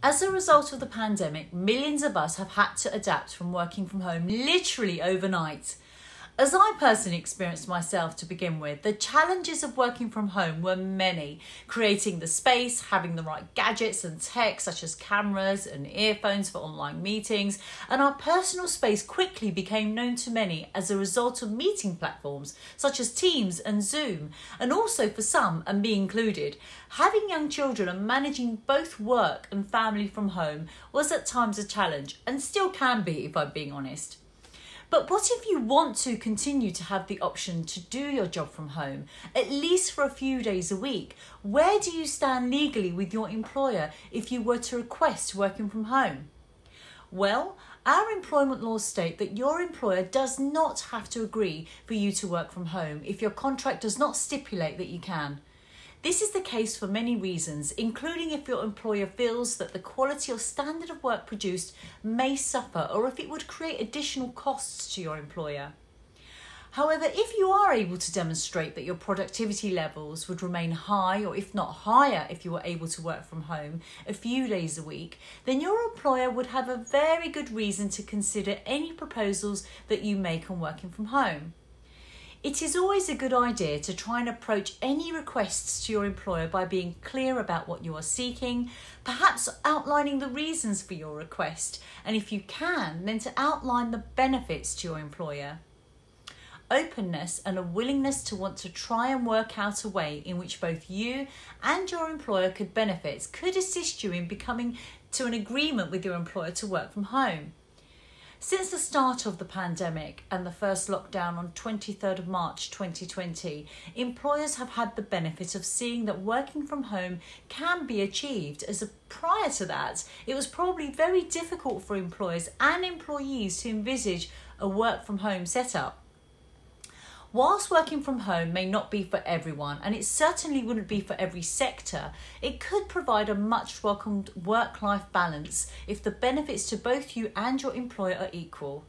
As a result of the pandemic, millions of us have had to adapt from working from home literally overnight. As I personally experienced myself to begin with, the challenges of working from home were many. Creating the space, having the right gadgets and tech such as cameras and earphones for online meetings, and our personal space quickly became known to many as a result of meeting platforms such as Teams and Zoom, and also for some, and me included, having young children and managing both work and family from home was at times a challenge, and still can be if I'm being honest. But what if you want to continue to have the option to do your job from home, at least for a few days a week? Where do you stand legally with your employer if you were to request working from home? Well, our employment laws state that your employer does not have to agree for you to work from home if your contract does not stipulate that you can. This is the case for many reasons, including if your employer feels that the quality or standard of work produced may suffer, or if it would create additional costs to your employer. However, if you are able to demonstrate that your productivity levels would remain high, or if not higher if you were able to work from home a few days a week, then your employer would have a very good reason to consider any proposals that you make on working from home. It is always a good idea to try and approach any requests to your employer by being clear about what you are seeking, perhaps outlining the reasons for your request, and if you can, then to outline the benefits to your employer. Openness and a willingness to want to try and work out a way in which both you and your employer could benefit could assist you in becoming to an agreement with your employer to work from home. Since the start of the pandemic and the first lockdown on 23rd of March 2020, employers have had the benefit of seeing that working from home can be achieved, as prior to that, it was probably very difficult for employers and employees to envisage a work from home setup. Whilst working from home may not be for everyone, and it certainly wouldn't be for every sector, it could provide a much welcomed work-life balance if the benefits to both you and your employer are equal.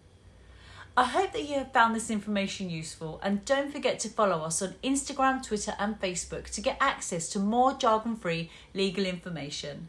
I hope that you have found this information useful, and don't forget to follow us on Instagram, Twitter and Facebook to get access to more jargon-free legal information.